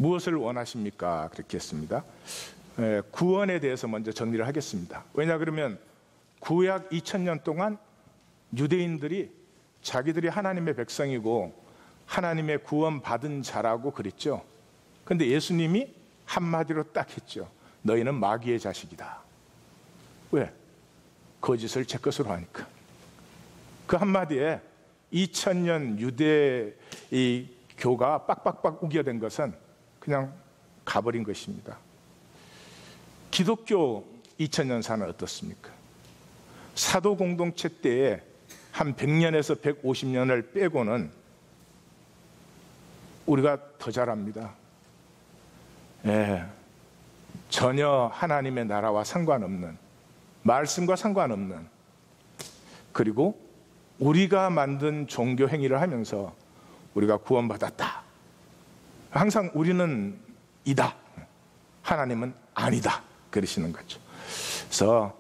무엇을 원하십니까? 그렇게 했습니다. 구원에 대해서 먼저 정리를 하겠습니다. 왜냐 그러면 구약 2000년 동안 유대인들이 자기들이 하나님의 백성이고 하나님의 구원받은 자라고 그랬죠. 그런데 예수님이 한마디로 딱 했죠. 너희는 마귀의 자식이다. 왜? 거짓을 제 것으로 하니까. 그 한마디에 2000년 유대 이 교가 빡빡빡 우겨댄 것은 그냥 가버린 것입니다. 기독교 2000년사는 어떻습니까? 사도 공동체 때에 한 100년에서 150년을 빼고는 우리가 더 잘합니다. 전혀 하나님의 나라와 상관없는, 말씀과 상관없는, 그리고 우리가 만든 종교 행위를 하면서 우리가 구원받았다. 항상 우리는 이다, 하나님은 아니다 그러시는 거죠. 그래서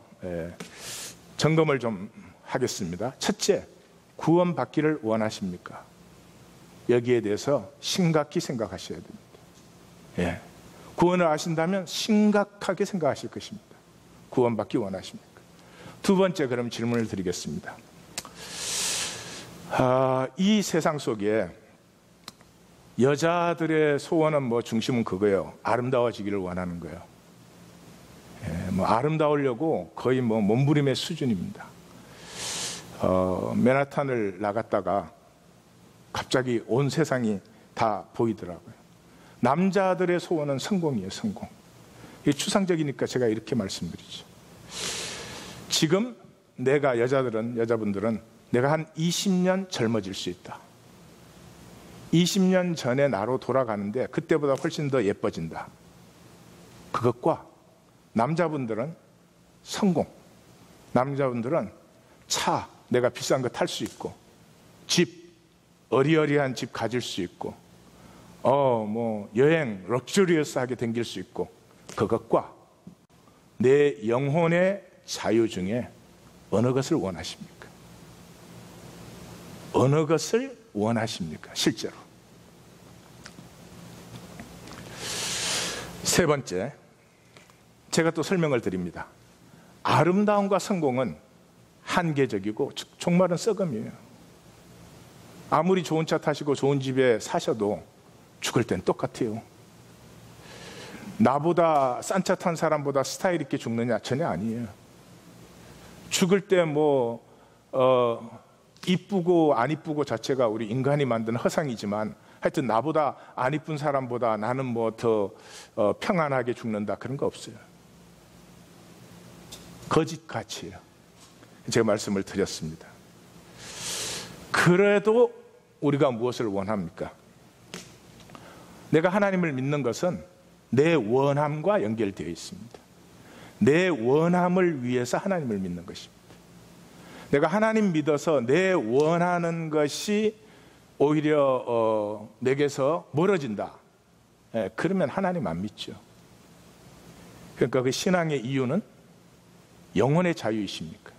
점검을 좀 하겠습니다. 첫째, 구원받기를 원하십니까? 여기에 대해서 심각히 생각하셔야 됩니다. 구원을 아신다면 심각하게 생각하실 것입니다. 구원받기 원하십니까? 두 번째, 그럼 질문을 드리겠습니다. 이 세상 속에 여자들의 소원은 중심은 그거예요. 아름다워지기를 원하는 거예요. 아름다우려고 거의 몸부림의 수준입니다. 맨하탄을 나갔다가 갑자기 온 세상이 다 보이더라고요. 남자들의 소원은 성공이에요, 성공. 이게 추상적이니까 제가 이렇게 말씀드리죠. 지금 여자분들은 내가 한 20년 젊어질 수 있다. 20년 전에 나로 돌아가는데 그때보다 훨씬 더 예뻐진다. 그것과 남자분들은 성공. 남자분들은 차, 내가 비싼 거 탈 수 있고, 집, 어리어리한 집 가질 수 있고, 여행, 럭셔리어스하게 댕길 수 있고, 그것과 내 영혼의 자유 중에 어느 것을 원하십니까? 어느 것을 원하십니까? 실제로. 세 번째, 제가 또 설명을 드립니다. 아름다움과 성공은 한계적이고 종말은 썩음이에요. 아무리 좋은 차 타시고 좋은 집에 사셔도 죽을 땐 똑같아요. 나보다 싼 차 탄 사람보다 스타일 있게 죽느냐? 전혀 아니에요. 죽을 때 이쁘고 안 이쁘고 자체가 우리 인간이 만든 허상이지만 하여튼 나보다 안 이쁜 사람보다 나는 더 평안하게 죽는다, 그런 거 없어요. 거짓같이에요. 제가 말씀을 드렸습니다. 그래도 우리가 무엇을 원합니까? 내가 하나님을 믿는 것은 내 원함과 연결되어 있습니다. 내 원함을 위해서 하나님을 믿는 것입니다. 내가 하나님 믿어서 내 원하는 것이 오히려 내게서 멀어진다. 그러면 하나님 안 믿죠. 그러니까 그 신앙의 이유는 영혼의 자유이십니까?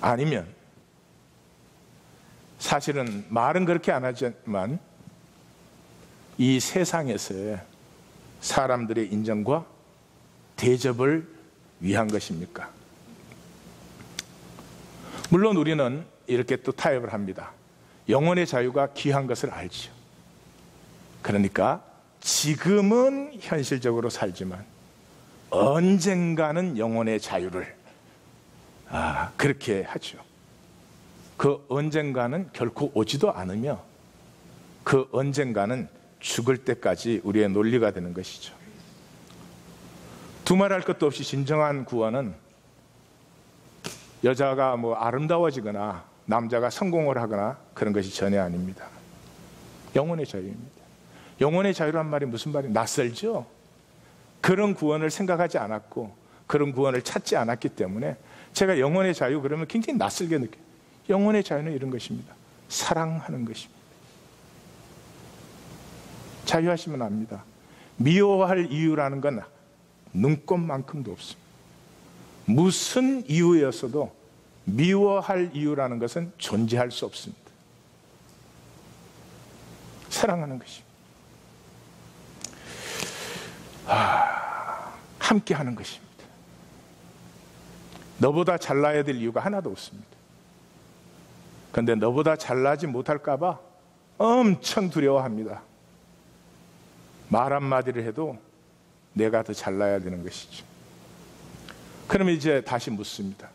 아니면 사실은 말은 그렇게 안 하지만 이 세상에서의 사람들의 인정과 대접을 위한 것입니까? 물론 우리는 이렇게 또 타협을 합니다. 영혼의 자유가 귀한 것을 알죠. 그러니까 지금은 현실적으로 살지만 언젠가는 영혼의 자유를 그렇게 하죠. 그 언젠가는 결코 오지도 않으며 그 언젠가는 죽을 때까지 우리의 논리가 되는 것이죠. 두말할 것도 없이 진정한 구원은 여자가 아름다워지거나 남자가 성공을 하거나 그런 것이 전혀 아닙니다. 영혼의 자유입니다. 영혼의 자유란 말이 무슨 말이에요? 낯설죠? 그런 구원을 생각하지 않았고 그런 구원을 찾지 않았기 때문에 제가 영혼의 자유 그러면 굉장히 낯설게 느껴요. 영혼의 자유는 이런 것입니다. 사랑하는 것입니다. 자유하시면 압니다. 미워할 이유라는 건 눈꼽만큼도 없습니다. 무슨 이유였어도 미워할 이유라는 것은 존재할 수 없습니다. 사랑하는 것입니다. 함께 하는 것입니다. 너보다 잘나야 될 이유가 하나도 없습니다. 그런데 너보다 잘나지 못할까 봐 엄청 두려워합니다. 말 한마디를 해도 내가 더 잘나야 되는 것이죠. 그러면 이제 다시 묻습니다.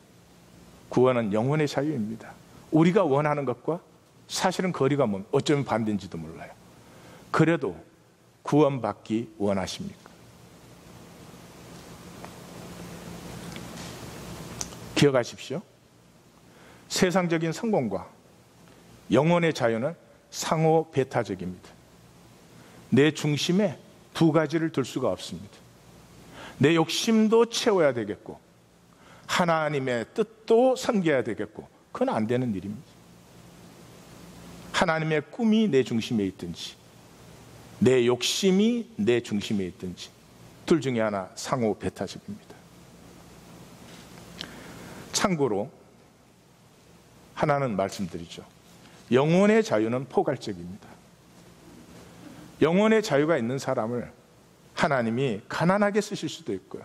구원은 영혼의 자유입니다. 우리가 원하는 것과 사실은 거리가 먼, 어쩌면 반대인지도 몰라요. 그래도 구원받기 원하십니까? 기억하십시오. 세상적인 성공과 영혼의 자유는 상호 배타적입니다. 내 중심에 두 가지를 둘 수가 없습니다. 내 욕심도 채워야 되겠고 하나님의 뜻도 섬겨야 되겠고, 그건 안 되는 일입니다. 하나님의 꿈이 내 중심에 있든지 내 욕심이 내 중심에 있든지 둘 중에 하나 상호 배타적입니다. 참고로 하나는 말씀드리죠. 영혼의 자유는 포괄적입니다. 영혼의 자유가 있는 사람을 하나님이 가난하게 쓰실 수도 있고요,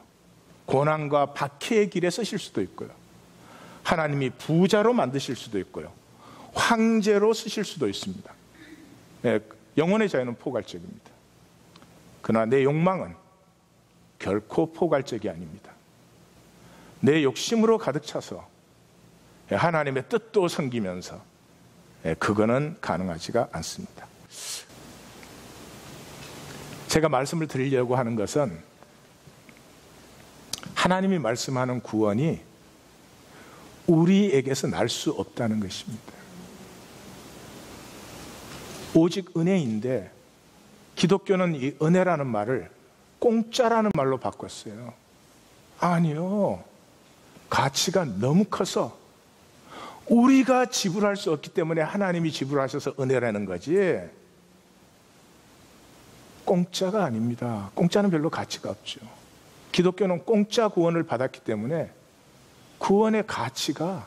고난과 박해의 길에 쓰실 수도 있고요, 하나님이 부자로 만드실 수도 있고요, 황제로 쓰실 수도 있습니다. 네, 영혼의 자유는 포괄적입니다. 그러나 내 욕망은 결코 포괄적이 아닙니다. 내 욕심으로 가득 차서 하나님의 뜻도 섬기면서 그거는 가능하지가 않습니다. 제가 말씀을 드리려고 하는 것은 하나님이 말씀하는 구원이 우리에게서 날 수 없다는 것입니다. 오직 은혜인데 기독교는 이 은혜라는 말을 공짜라는 말로 바꿨어요. 아니요, 가치가 너무 커서 우리가 지불할 수 없기 때문에 하나님이 지불하셔서 은혜라는 거지, 공짜가 아닙니다. 공짜는 별로 가치가 없죠. 기독교는 공짜 구원을 받았기 때문에 구원의 가치가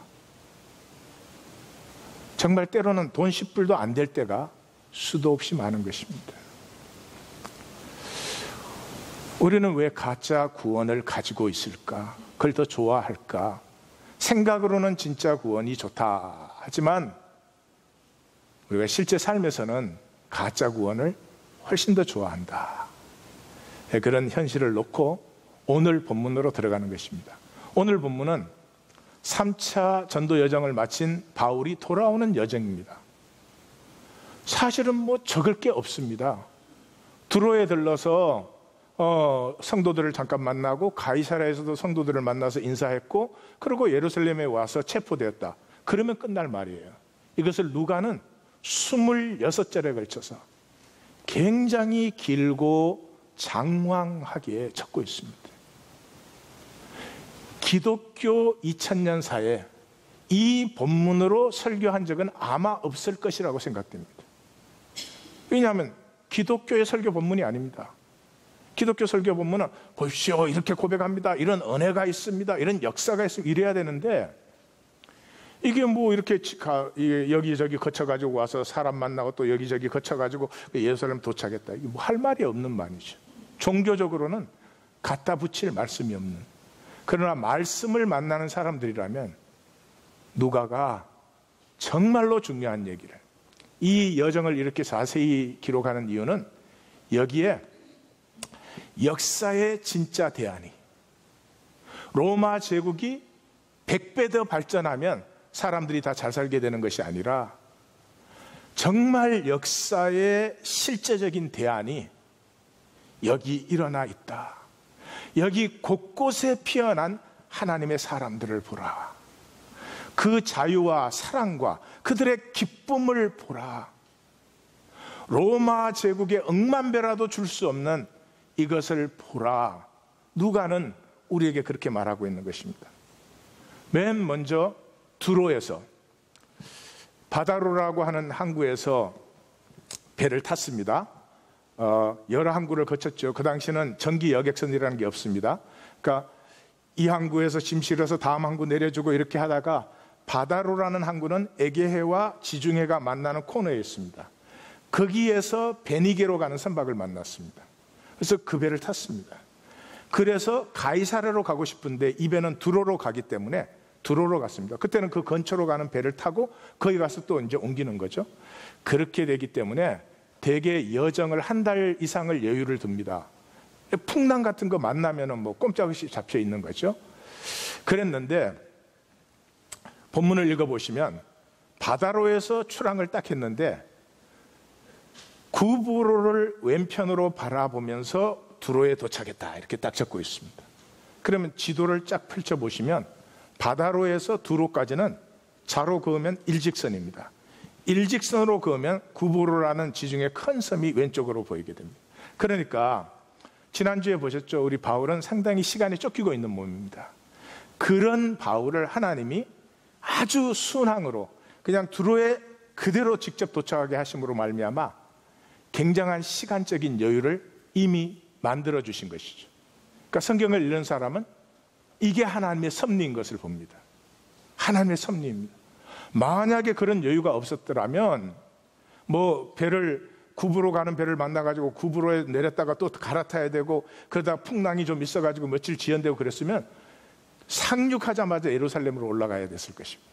정말 때로는 돈 10불도 안 될 때가 수도 없이 많은 것입니다. 우리는 왜 가짜 구원을 가지고 있을까? 그걸 더 좋아할까? 생각으로는 진짜 구원이 좋다 하지만 우리가 실제 삶에서는 가짜 구원을 훨씬 더 좋아한다. 그런 현실을 놓고 오늘 본문으로 들어가는 것입니다. 오늘 본문은 3차 전도 여정을 마친 바울이 돌아오는 여정입니다. 사실은 뭐 적을 게 없습니다. 두로에 들러서 성도들을 잠깐 만나고 가이사랴에서도 성도들을 만나서 인사했고, 그리고 예루살렘에 와서 체포되었다. 그러면 끝날 말이에요. 이것을 누가는 26절에 걸쳐서 굉장히 길고 장황하게 적고 있습니다. 기독교 2000년사에 이 본문으로 설교한 적은 아마 없을 것이라고 생각됩니다. 왜냐하면 기독교의 설교 본문이 아닙니다. 기독교 설교 본문은 보십시오, 이렇게 고백합니다, 이런 은혜가 있습니다, 이런 역사가 있습니다, 이래야 되는데, 이게 뭐 이렇게 여기저기 거쳐가지고 와서 사람 만나고 또 여기저기 거쳐가지고 예루살렘 도착했다, 이게 뭐 할 말이 없는 말이죠. 종교적으로는 갖다 붙일 말씀이 없는. 그러나 말씀을 만나는 사람들이라면 누가가 정말로 중요한 얘기를, 이 여정을 이렇게 자세히 기록하는 이유는 여기에 역사의 진짜 대안이, 로마 제국이 100배 더 발전하면 사람들이 다 잘 살게 되는 것이 아니라 정말 역사의 실제적인 대안이 여기 일어나 있다. 여기 곳곳에 피어난 하나님의 사람들을 보라. 그 자유와 사랑과 그들의 기쁨을 보라. 로마 제국의 억만배라도 줄 수 없는 이것을 보라. 누가는 우리에게 그렇게 말하고 있는 것입니다. 맨 먼저 두로에서, 바다로라고 하는 항구에서 배를 탔습니다. 여러 항구를 거쳤죠. 그 당시는 전기 여객선이라는 게 없습니다. 그러니까 이 항구에서 짐 실어서 다음 항구 내려주고 이렇게 하다가, 바다로라는 항구는 에게해와 지중해가 만나는 코너에 있습니다. 거기에서 베니게로 가는 선박을 만났습니다. 그래서 그 배를 탔습니다. 그래서 가이사랴로 가고 싶은데 이 배는 두로로 가기 때문에 두로로 갔습니다. 그때는 그 근처로 가는 배를 타고 거기 가서 또 이제 옮기는 거죠. 그렇게 되기 때문에 대개 여정을 한 달 이상을 여유를 둡니다. 풍랑 같은 거 만나면은 뭐 꼼짝없이 잡혀 있는 거죠. 그랬는데 본문을 읽어보시면 바다로에서 출항을 딱 했는데 구브로를 왼편으로 바라보면서 두로에 도착했다 이렇게 딱 적고 있습니다. 그러면 지도를 쫙 펼쳐보시면 바다로에서 두로까지는 자로 그으면 일직선입니다. 일직선으로 그으면 구브로라는 지중해 큰 섬이 왼쪽으로 보이게 됩니다. 그러니까 지난주에 보셨죠? 우리 바울은 상당히 시간이 쫓기고 있는 몸입니다. 그런 바울을 하나님이 아주 순항으로 그냥 두로에 그대로 직접 도착하게 하심으로 말미암아 굉장한 시간적인 여유를 이미 만들어 주신 것이죠. 그러니까 성경을 읽는 사람은 이게 하나님의 섭리인 것을 봅니다. 하나님의 섭리입니다. 만약에 그런 여유가 없었더라면 뭐 배를 구브로 가는 배를 만나가지고 구브로에 내렸다가 또 갈아타야 되고 그러다 풍랑이 좀 있어가지고 며칠 지연되고 그랬으면 상륙하자마자 예루살렘으로 올라가야 됐을 것입니다.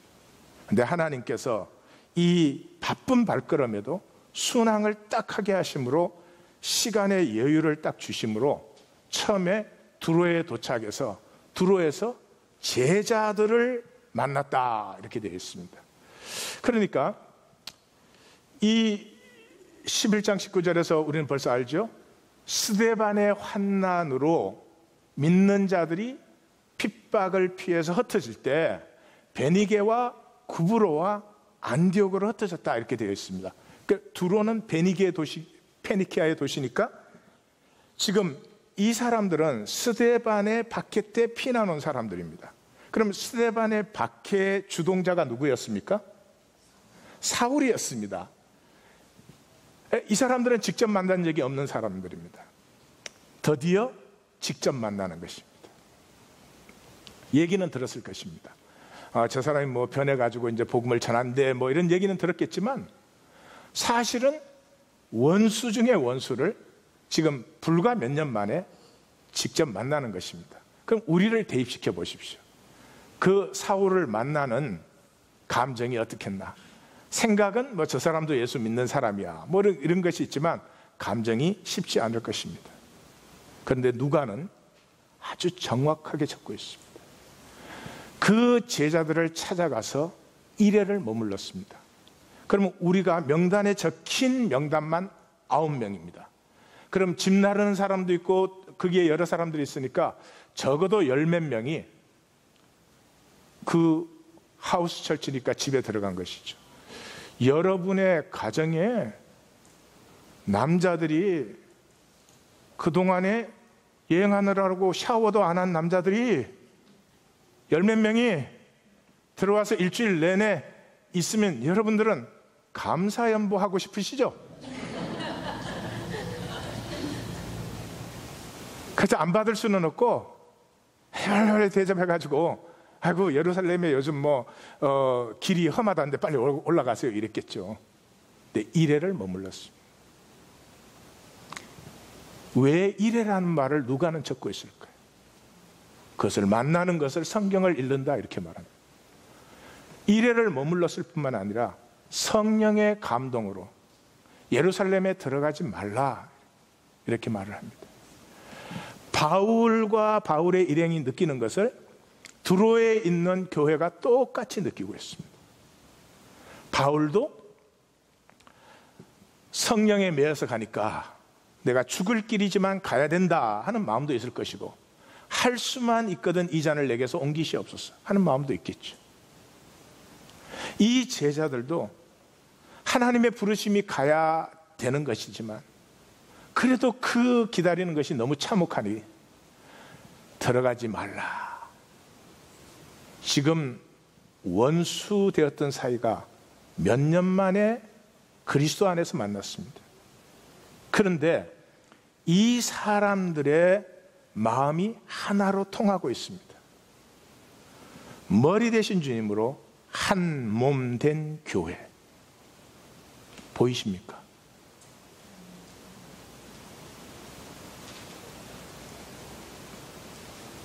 그런데 하나님께서 이 바쁜 발걸음에도 순항을 딱 하게 하심으로 시간의 여유를 딱 주심으로 처음에 두로에 도착해서 두로에서 제자들을 만났다 이렇게 되어 있습니다. 그러니까 이 11장 19절에서 우리는 벌써 알죠? 스데반의 환난으로 믿는 자들이 핍박을 피해서 흩어질 때 베니게와 구브로와 안디옥으로 흩어졌다 이렇게 되어 있습니다. 그러니까 두로는 베니게 도시, 페니키아의 도시니까 지금 이 사람들은 스데반의 박해 때 피난 온 사람들입니다. 그럼 스데반의 박해 주동자가 누구였습니까? 사울이었습니다. 이 사람들은 직접 만난 적이 없는 사람들입니다. 드디어 직접 만나는 것입니다. 얘기는 들었을 것입니다. 저 사람이 뭐 변해가지고 이제 복음을 전한대 뭐 이런 얘기는 들었겠지만 사실은 원수 중에 원수를 지금 불과 몇 년 만에 직접 만나는 것입니다. 그럼 우리를 대입시켜 보십시오. 그 사울을 만나는 감정이 어떻겠나? 생각은 뭐 저 사람도 예수 믿는 사람이야 뭐 이런 것이 있지만 감정이 쉽지 않을 것입니다. 그런데 누가는 아주 정확하게 적고 있습니다. 그 제자들을 찾아가서 이래를 머물렀습니다. 그러면 우리가 명단에 적힌 명단만 9명입니다. 그럼 집 나르는 사람도 있고 거기에 여러 사람들이 있으니까 적어도 열 몇 명이 그 하우스 철치니까 집에 들어간 것이죠. 여러분의 가정에 남자들이 그동안에 여행하느라고 샤워도 안 한 남자들이 열 몇 명이 들어와서 일주일 내내 있으면 여러분들은 감사연보하고 싶으시죠? 그래서 안 받을 수는 없고 해발레 대접해가지고 아이고 예루살렘에 요즘 뭐 길이 험하다는데 빨리 올라가세요 이랬겠죠. 근데 이래를 머물렀습니다. 왜 이래라는 말을 누가는 적고 있을까요? 그것을 만나는 것을 성경을 읽는다 이렇게 말합니다. 이래를 머물렀을 뿐만 아니라 성령의 감동으로 예루살렘에 들어가지 말라 이렇게 말을 합니다. 바울과 바울의 일행이 느끼는 것을 두로에 있는 교회가 똑같이 느끼고 있습니다. 바울도 성령에 매여서 가니까 내가 죽을 길이지만 가야 된다 하는 마음도 있을 것이고 할 수만 있거든 이 잔을 내게서 옮기시옵소서 하는 마음도 있겠죠. 이 제자들도 하나님의 부르심이 가야 되는 것이지만 그래도 그 기다리는 것이 너무 참혹하니 들어가지 말라. 지금 원수 되었던 사이가 몇 년 만에 그리스도 안에서 만났습니다. 그런데 이 사람들의 마음이 하나로 통하고 있습니다. 머리 대신 주님으로 한 몸 된 교회 보이십니까?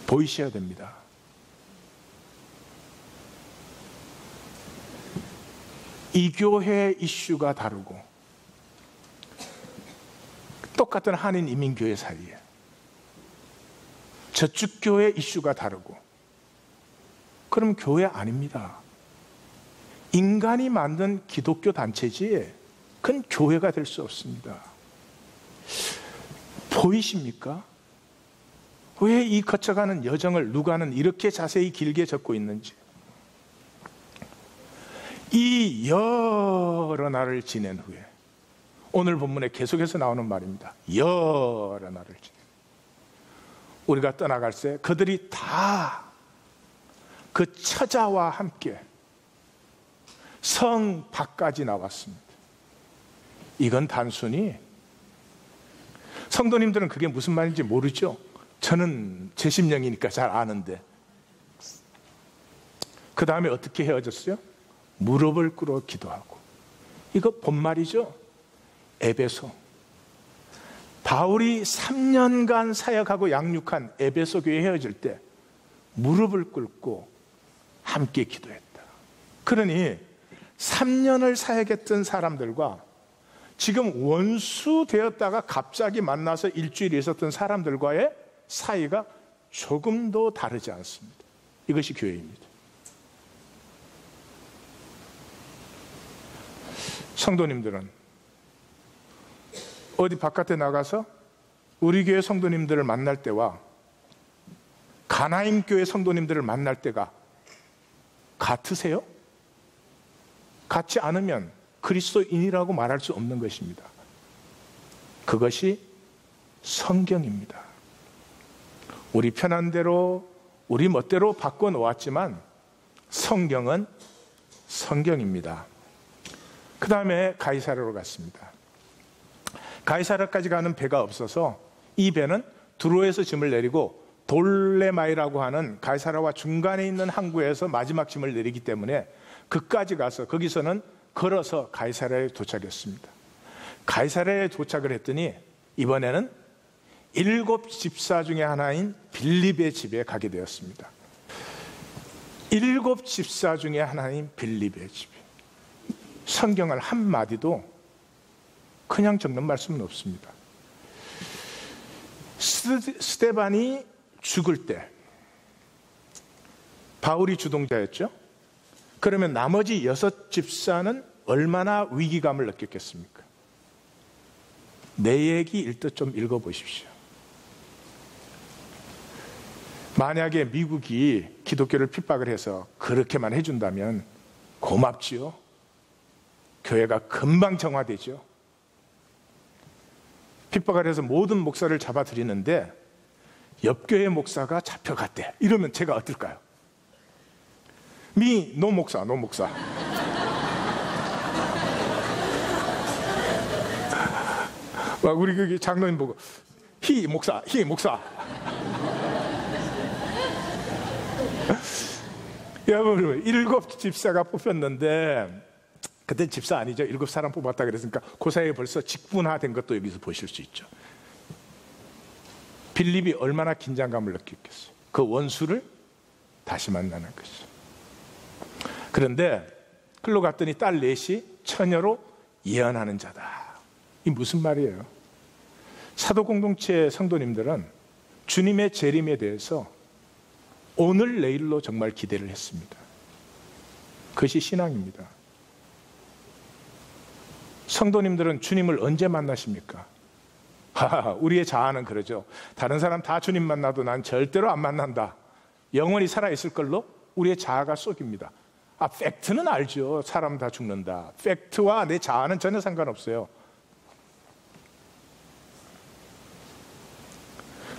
보이셔야 됩니다. 이 교회 이슈가 다르고 똑같은 한인 이민교회 사이에 저쪽 교회 이슈가 다르고, 그럼 교회 아닙니다. 인간이 만든 기독교 단체지 그건 교회가 될 수 없습니다. 보이십니까? 왜 이 거쳐가는 여정을 누가는 이렇게 자세히 길게 적고 있는지. 이 여러 날을 지낸 후에, 오늘 본문에 계속해서 나오는 말입니다. 여러 날을 지낸, 우리가 떠나갈 때 그들이 다 그 처자와 함께 성 밖까지 나왔습니다. 이건 단순히, 성도님들은 그게 무슨 말인지 모르죠? 저는 제 심령이니까 잘 아는데, 그 다음에 어떻게 헤어졌어요? 무릎을 꿇어 기도하고. 이거 본말이죠. 에베소, 바울이 3년간 사역하고 양육한 에베소 교회 헤어질 때 무릎을 꿇고 함께 기도했다. 그러니 3년을 사역했던 사람들과 지금 원수 되었다가 갑자기 만나서 일주일 있었던 사람들과의 사이가 조금도 다르지 않습니다. 이것이 교회입니다. 성도님들은 어디 바깥에 나가서 우리 교회 성도님들을 만날 때와 가나임 교회 성도님들을 만날 때가 같으세요? 같지 않으면 그리스도인이라고 말할 수 없는 것입니다. 그것이 성경입니다. 우리 편한 대로, 우리 멋대로 바꿔놓았지만 성경은 성경입니다. 그 다음에 가이사랴로 갔습니다. 가이사랴까지 가는 배가 없어서 이 배는 두로에서 짐을 내리고 돌레마이라고 하는 가이사랴와 중간에 있는 항구에서 마지막 짐을 내리기 때문에 그까지 가서 거기서는 걸어서 가이사랴에 도착했습니다. 가이사랴에 도착을 했더니 이번에는 7 집사 중에 하나인 빌립의 집에 가게 되었습니다. 7 집사 중에 하나인 빌립의 집에 성경을 한마디도 그냥 적는 말씀은 없습니다. 스데반이 죽을 때 바울이 주동자였죠. 그러면 나머지 6 집사는 얼마나 위기감을 느꼈겠습니까? 내 얘기 일단 좀 읽어보십시오. 만약에 미국이 기독교를 핍박을 해서 그렇게만 해준다면 고맙지요. 교회가 금방 정화되죠. 핍박을 해서 모든 목사를 잡아들이는데 옆교회 목사가 잡혀갔대. 이러면 제가 어떨까요? 노 목사. 막 우리 거기 장로님 보고 히 목사. 여러분, 7 집사가 뽑혔는데 그때 집사 아니죠. 7 사람 뽑았다 그랬으니까 그 사이에 벌써 직분화된 것도 여기서 보실 수 있죠. 빌립이 얼마나 긴장감을 느꼈겠어요. 그 원수를 다시 만나는 것이죠. 그런데 글로 갔더니 딸 넷이 처녀로 예언하는 자다. 이 무슨 말이에요? 사도 공동체 성도님들은 주님의 재림에 대해서 오늘 내일로 정말 기대를 했습니다. 그것이 신앙입니다. 성도님들은 주님을 언제 만나십니까? 우리의 자아는 그러죠. 다른 사람 다 주님 만나도 난 절대로 안 만난다. 영원히 살아있을 걸로 우리의 자아가 속입니다. 팩트는 알죠. 사람 다 죽는다. 팩트와 내 자아는 전혀 상관없어요.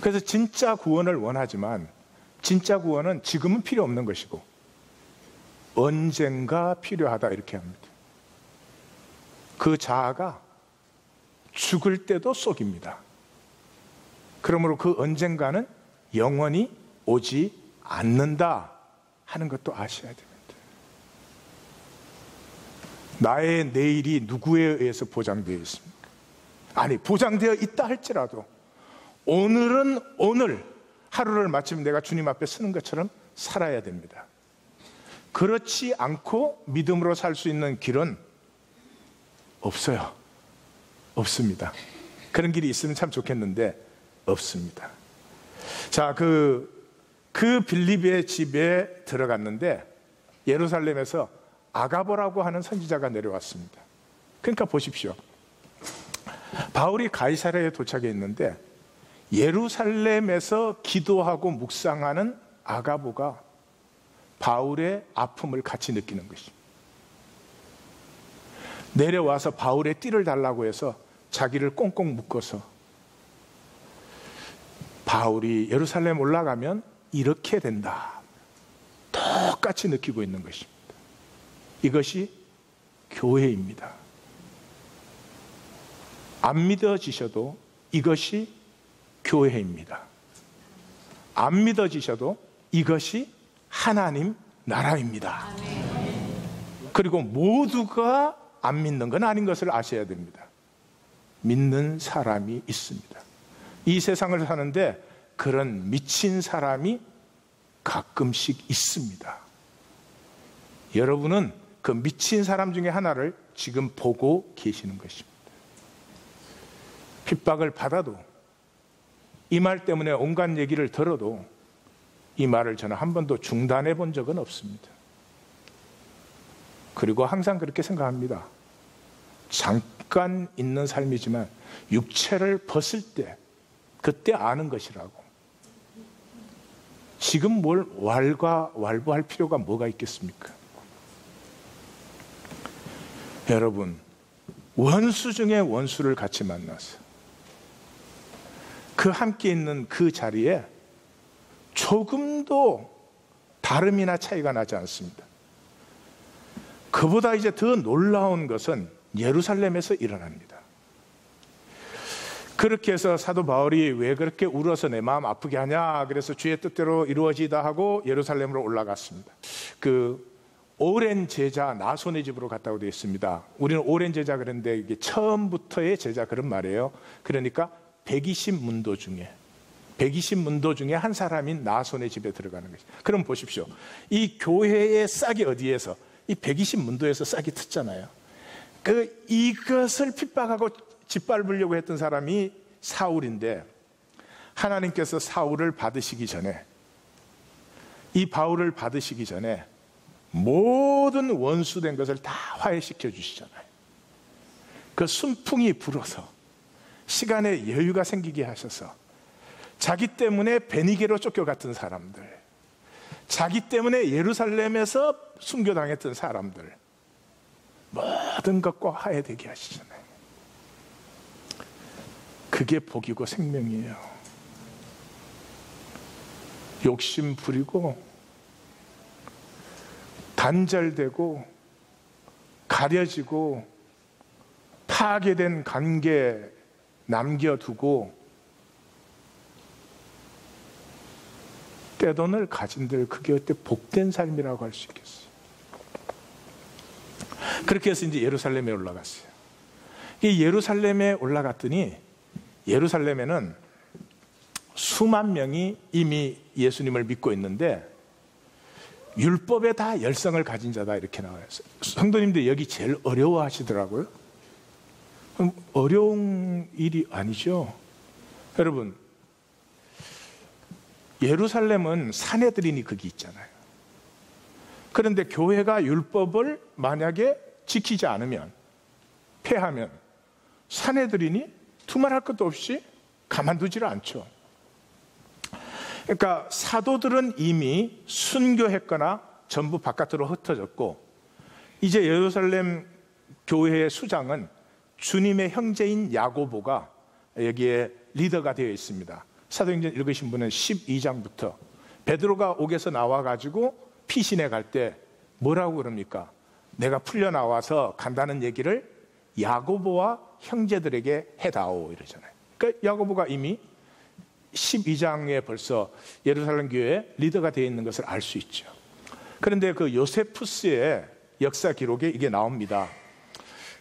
그래서 진짜 구원을 원하지만 진짜 구원은 지금은 필요 없는 것이고 언젠가 필요하다 이렇게 합니다. 그 자아가 죽을 때도 쏙입니다. 그러므로 그 언젠가는 영원히 오지 않는다 하는 것도 아셔야 됩니다. 나의 내일이 누구에 의해서 보장되어 있습니까? 아니, 보장되어 있다 할지라도 오늘은 오늘 하루를 마침 내가 주님 앞에 서는 것처럼 살아야 됩니다. 그렇지 않고 믿음으로 살 수 있는 길은 없어요. 없습니다. 그런 길이 있으면 참 좋겠는데 없습니다. 자, 그 빌립의 집에 들어갔는데 예루살렘에서 아가보라고 하는 선지자가 내려왔습니다. 그러니까 보십시오. 바울이 가이사랴에 도착했는데 예루살렘에서 기도하고 묵상하는 아가보가 바울의 아픔을 같이 느끼는 것입니다. 내려와서 바울의 띠를 달라고 해서 자기를 꽁꽁 묶어서 바울이 예루살렘 올라가면 이렇게 된다, 똑같이 느끼고 있는 것입니다. 이것이 교회입니다. 안 믿어지셔도 이것이 교회입니다. 안 믿어지셔도 이것이 하나님 나라입니다. 그리고 모두가 안 믿는 건 아닌 것을 아셔야 됩니다. 믿는 사람이 있습니다. 이 세상을 사는데 그런 미친 사람이 가끔씩 있습니다. 여러분은 그 미친 사람 중에 하나를 지금 보고 계시는 것입니다. 핍박을 받아도, 이 말 때문에 온갖 얘기를 들어도 이 말을 저는 한 번도 중단해 본 적은 없습니다. 그리고 항상 그렇게 생각합니다. 잠깐 있는 삶이지만 육체를 벗을 때 그때 아는 것이라고. 지금 뭘 왈가왈부할 필요가 뭐가 있겠습니까? 여러분, 원수 중에 원수를 같이 만나서 그 함께 있는 그 자리에 조금도 다름이나 차이가 나지 않습니다. 그보다 이제 더 놀라운 것은 예루살렘에서 일어납니다. 그렇게 해서 사도 바울이 왜 그렇게 울어서 내 마음 아프게 하냐, 그래서 주의 뜻대로 이루어지다 하고 예루살렘으로 올라갔습니다. 그 오랜 제자 나손의 집으로 갔다고 되어 있습니다. 우리는 오랜 제자 그랬는데 이게 처음부터의 제자 그런 말이에요. 그러니까 120문도 중에 한 사람인 나손의 집에 들어가는 것이죠. 그럼 보십시오. 이 교회의 싹이 어디에서? 이 120문도에서 싹이 텄잖아요. 이것을 핍박하고 짓밟으려고 했던 사람이 사울인데, 하나님께서 사울을 받으시기 전에, 이 바울을 받으시기 전에 모든 원수된 것을 다 화해시켜 주시잖아요. 그 순풍이 불어서 시간에 여유가 생기게 하셔서 자기 때문에 베니게로 쫓겨갔던 사람들, 자기 때문에 예루살렘에서 순교당했던 사람들, 모든 것과 화해되게 하시잖아요. 그게 복이고 생명이에요. 욕심 부리고 단절되고 가려지고 파괴된 관계 남겨두고 떼돈을 가진들, 그게 어때 복된 삶이라고 할 수 있겠어요. 그렇게 해서 이제 예루살렘에 올라갔어요. 이 예루살렘에 올라갔더니 예루살렘에는 수만 명이 이미 예수님을 믿고 있는데 율법에 다 열성을 가진 자다, 이렇게 나와요. 성도님들 여기 제일 어려워하시더라고요. 어려운 일이 아니죠. 여러분, 예루살렘은 사내들인이 거기 있잖아요. 그런데 교회가 율법을 만약에 지키지 않으면, 폐하면 사내들인이 두말할 것도 없이 가만두지를 않죠. 그러니까 사도들은 이미 순교했거나 전부 바깥으로 흩어졌고, 이제 예루살렘 교회의 수장은 주님의 형제인 야고보가 여기에 리더가 되어 있습니다. 사도행전 읽으신 분은 12장부터 베드로가 옥에서 나와가지고 피신해 갈 때 뭐라고 그럽니까? 내가 풀려나와서 간다는 얘기를 야고보와 형제들에게 해다오, 이러잖아요. 그러니까 야고보가 이미 12장에 벌써 예루살렘 교회의 리더가 되어 있는 것을 알 수 있죠. 그런데 그 요세푸스의 역사 기록에 이게 나옵니다.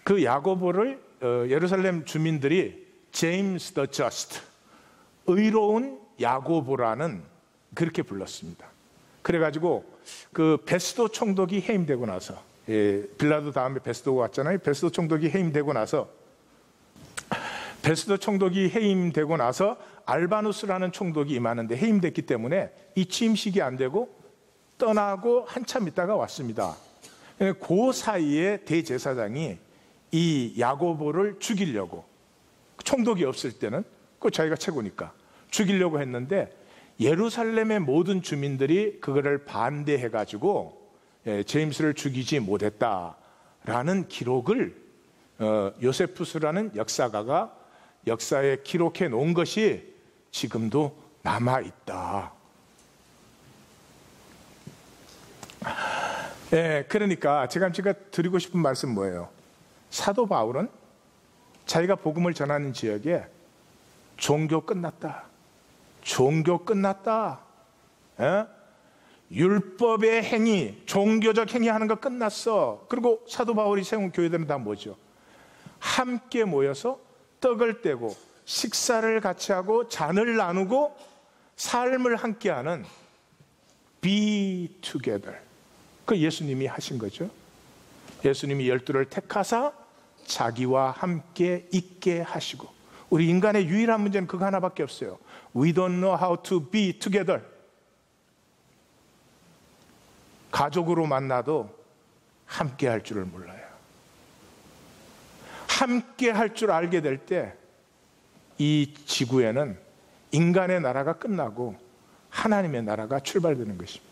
그 야고보를 예루살렘 주민들이 제임스 더 저스트, 의로운 야고보라는 그렇게 불렀습니다. 그래가지고 그 베스도 총독이 해임되고 나서, 빌라도 다음에 베스도가 왔잖아요. 베스도 총독이 해임되고 나서 알바누스라는 총독이 임하는데 해임됐기 때문에 이 취임식이 안 되고 떠나고 한참 있다가 왔습니다. 그 사이에 대제사장이 이 야고보를 죽이려고, 총독이 없을 때는 그 자기가 최고니까 죽이려고 했는데 예루살렘의 모든 주민들이 그거를 반대해가지고 제임스를 죽이지 못했다라는 기록을 요세푸스라는 역사가가 역사에 기록해 놓은 것이 지금도 남아있다. 그러니까 제가 드리고 싶은 말씀 뭐예요? 사도 바울은 자기가 복음을 전하는 지역에 종교 끝났다. 율법의 행위, 종교적 행위 하는 거 끝났어. 그리고 사도 바울이 세운 교회들은 다 뭐죠? 함께 모여서 떡을 떼고 식사를 같이 하고 잔을 나누고 삶을 함께하는 be together. 그 예수님이 하신 거죠. 예수님이 12를 택하사 자기와 함께 있게 하시고, 우리 인간의 유일한 문제는 그거 하나밖에 없어요. We don't know how to be together. 가족으로 만나도 함께 할 줄을 몰라요. 함께 할 줄 알게 될 때 이 지구에는 인간의 나라가 끝나고 하나님의 나라가 출발되는 것입니다.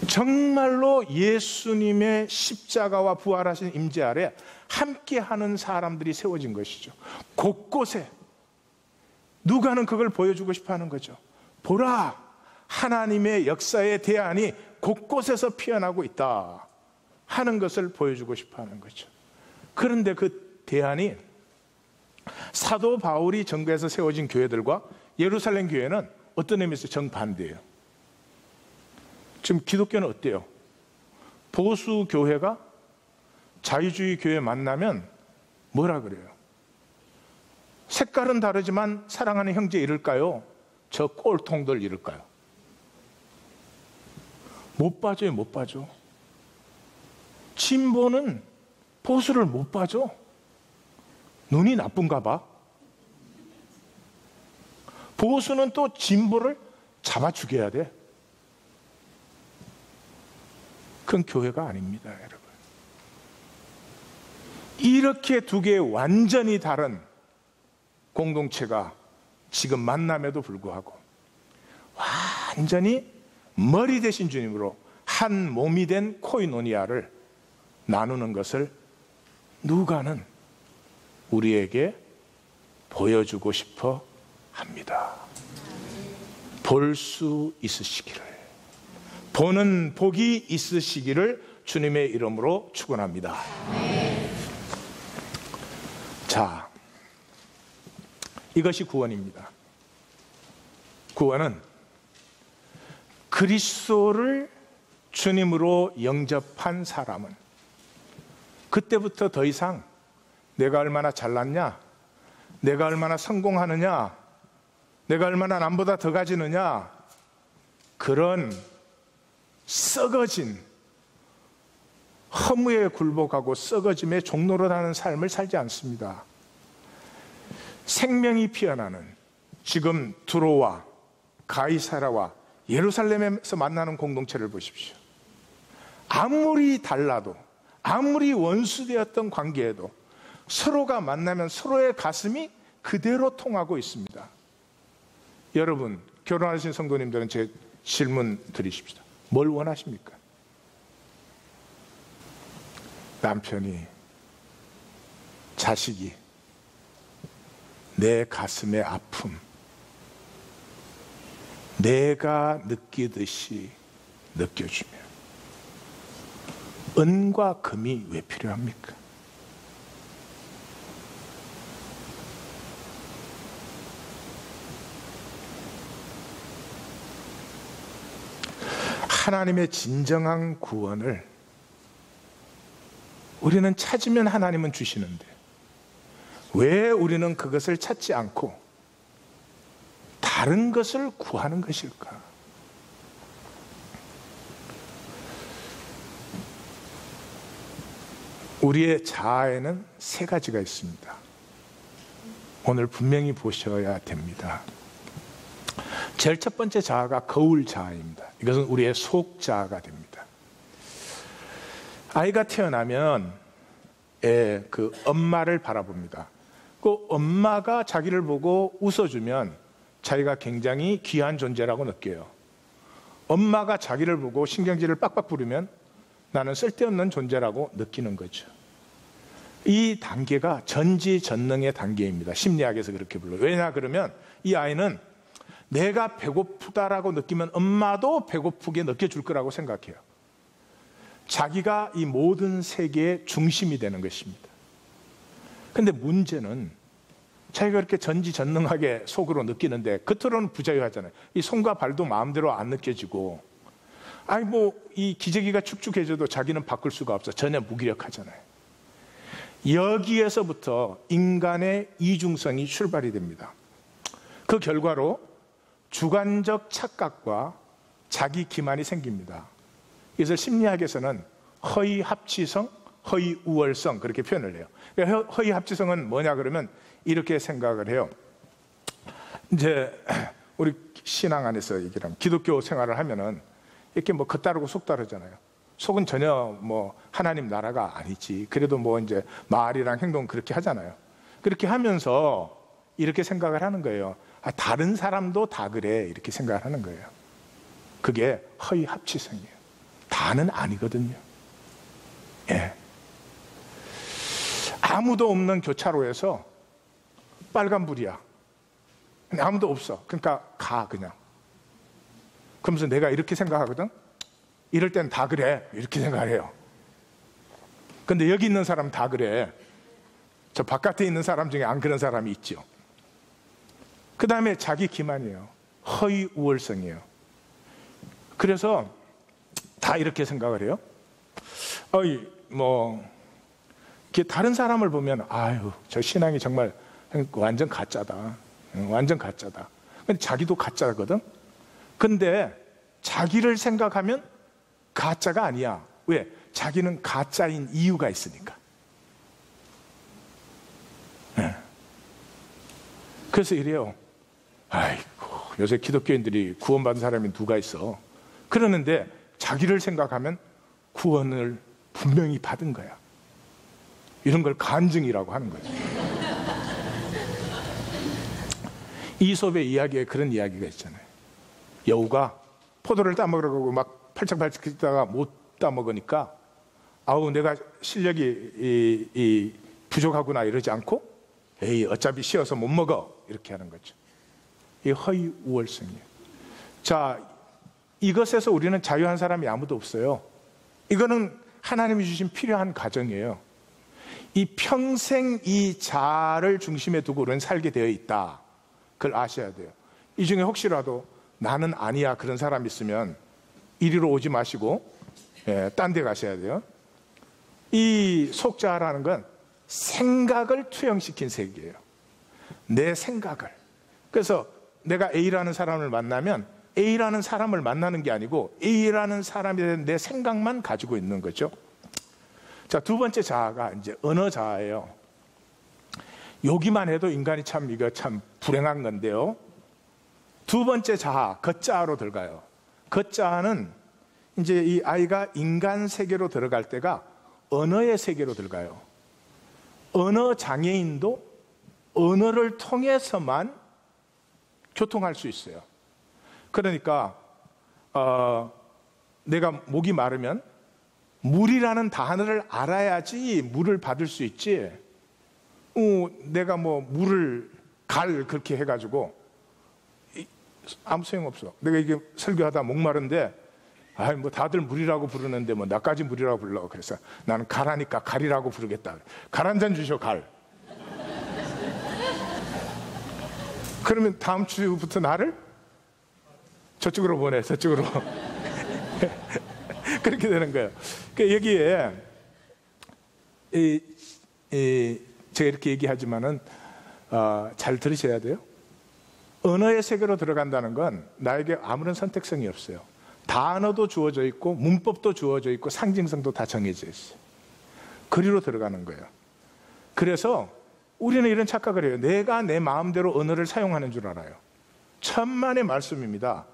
정말로 예수님의 십자가와 부활하신 임재 아래 함께하는 사람들이 세워진 것이죠. 곳곳에 누가는 그걸 보여주고 싶어 하는 거죠. 보라, 하나님의 역사의 대안이 곳곳에서 피어나고 있다 하는 것을 보여주고 싶어 하는 거죠. 그런데 그 대안이 사도 바울이 전거해서 세워진 교회들과 예루살렘 교회는 어떤 의미에서 정반대예요. 지금 기독교는 어때요? 보수 교회가 자유주의 교회 만나면 뭐라 그래요? 색깔은 다르지만 사랑하는 형제 이럴까요? 저 꼴통들 이럴까요? 못 봐줘요, 못 봐줘. 진보는 보수를 못 봐줘. 눈이 나쁜가 봐. 보수는 또 진보를 잡아 죽여야 돼. 그건 교회가 아닙니다, 여러분. 이렇게 두 개의 완전히 다른 공동체가 지금 만남에도 불구하고 완전히 머리 대신 주님으로 한 몸이 된 코이노니아를 나누는 것을 누가는 우리에게 보여주고 싶어 합니다. 볼 수 있으시기를, 보는 복이 있으시기를 주님의 이름으로 축원합니다. 자, 이것이 구원입니다. 구원은 그리스도를 주님으로 영접한 사람은 그때부터 더 이상 내가 얼마나 잘났냐, 내가 얼마나 성공하느냐, 내가 얼마나 남보다 더 가지느냐, 그런 썩어진 허무에 굴복하고 썩어짐의 종로로 가는 삶을 살지 않습니다. 생명이 피어나는, 지금 두로와 가이사라와 예루살렘에서 만나는 공동체를 보십시오. 아무리 달라도, 아무리 원수되었던 관계에도 서로가 만나면 서로의 가슴이 그대로 통하고 있습니다. 여러분, 결혼하신 성도님들은 제 질문 드리십시다. 뭘 원하십니까? 남편이, 자식이 내 가슴의 아픔, 내가 느끼듯이 느껴주며, 은과 금이 왜 필요합니까? 하나님의 진정한 구원을 우리는 찾으면 하나님은 주시는데 왜 우리는 그것을 찾지 않고 다른 것을 구하는 것일까? 우리의 자아에는 세 가지가 있습니다. 오늘 분명히 보셔야 됩니다. 제일 첫 번째 자아가 거울 자아입니다. 이것은 우리의 속 자아가 됩니다. 아이가 태어나면 그 엄마를 바라봅니다. 그 엄마가 자기를 보고 웃어주면 자기가 굉장히 귀한 존재라고 느껴요. 엄마가 자기를 보고 신경질을 빡빡 부리면 나는 쓸데없는 존재라고 느끼는 거죠. 이 단계가 전지전능의 단계입니다. 심리학에서 그렇게 불러요. 왜냐 그러면 이 아이는 내가 배고프다라고 느끼면 엄마도 배고프게 느껴줄 거라고 생각해요. 자기가 이 모든 세계의 중심이 되는 것입니다. 그런데 문제는 자기가 그렇게 전지전능하게 속으로 느끼는데 겉으로는 부자유하잖아요. 이 손과 발도 마음대로 안 느껴지고, 아니 이 기저귀가 축축해져도 자기는 바꿀 수가 없어. 전혀 무기력하잖아요. 여기에서부터 인간의 이중성이 출발이 됩니다. 그 결과로 주관적 착각과 자기 기만이 생깁니다. 그래서 심리학에서는 허위 합치성, 허위 우월성 그렇게 표현을 해요. 허위 합치성은 뭐냐 그러면 이렇게 생각을 해요. 이제 우리 신앙 안에서 얘기를 하면 기독교 생활을 하면은 이렇게 겉다르고 속다르잖아요. 속은 전혀 하나님 나라가 아니지. 그래도 이제 말이랑 행동 그렇게 하잖아요. 그렇게 하면서 이렇게 생각을 하는 거예요. 다른 사람도 다 그래 이렇게 생각을 하는 거예요. 그게 허위 합치성이에요. 다는 아니거든요. 예. 아무도 없는 교차로에서 빨간불이야. 근데 아무도 없어. 그러니까 가 그냥. 그러면서 내가 이렇게 생각하거든. 이럴 땐 다 그래 이렇게 생각해요. 근데 여기 있는 사람 다 그래. 저 바깥에 있는 사람 중에 안 그런 사람이 있죠. 그 다음에 자기 기만이에요. 허위 우월성이에요. 그래서 다 이렇게 생각을 해요. 다른 사람을 보면 아유 저 신앙이 정말 완전 가짜다. 완전 가짜다. 근데 자기도 가짜거든. 근데 자기를 생각하면 가짜가 아니야. 왜? 자기는 가짜인 이유가 있으니까. 네. 그래서 이래요. 아이고 요새 기독교인들이 구원받은 사람이 누가 있어. 그러는데 자기를 생각하면 구원을 분명히 받은 거야. 이런 걸 간증이라고 하는 거죠. 이솝의 이야기에 그런 이야기가 있잖아요. 여우가 포도를 따먹으려고 막 팔짝팔짝 뛰다가 못 따먹으니까 아우 내가 실력이 부족하구나 이러지 않고 에이 어차피 쉬어서 못 먹어 이렇게 하는 거죠. 이 허위 우월성이에요. 자, 이것에서 우리는 자유한 사람이 아무도 없어요. 이거는 하나님이 주신 필요한 과정이에요. 이 평생 이 자아를 중심에 두고 우리는 살게 되어 있다. 그걸 아셔야 돼요. 이 중에 혹시라도 나는 아니야 그런 사람 있으면 이리로 오지 마시고 딴 데 가셔야 돼요. 이 속자라는 건 생각을 투영시킨 세계예요. 내 생각을. 그래서 내가 A라는 사람을 만나면 A라는 사람을 만나는 게 아니고 A라는 사람에 대한 내 생각만 가지고 있는 거죠. 자, 두 번째 자아가 이제 언어 자아예요. 여기만 해도 인간이 이거 참 불행한 건데요. 두 번째 자아, 겉자아로 들어가요. 겉자아는 이제 이 아이가 인간 세계로 들어갈 때가 언어의 세계로 들어가요. 언어 장애인도 언어를 통해서만 교통할 수 있어요. 그러니까 내가 목이 마르면 물이라는 단어를 알아야지 물을 받을 수 있지. 내가 물을 그렇게 해가지고 아무 소용없어. 내가 이게 설교하다 목마른데 다들 물이라고 부르는데 나까지 물이라고 불러. 그래서 나는 가라니까 갈이라고 부르겠다. 갈 한 잔 주셔 갈. 그러면 다음 주부터 나를 저쪽으로 보내. 저쪽으로. 그렇게 되는 거예요. 그러니까 여기에 제가 이렇게 얘기하지만은 잘 들으셔야 돼요. 언어의 세계로 들어간다는 건 나에게 아무런 선택성이 없어요. 단어도 주어져 있고 문법도 주어져 있고 상징성도 다 정해져 있어요. 그리로 들어가는 거예요. 그래서 우리는 이런 착각을 해요. 내가 내 마음대로 언어를 사용하는 줄 알아요. 천만의 말씀입니다.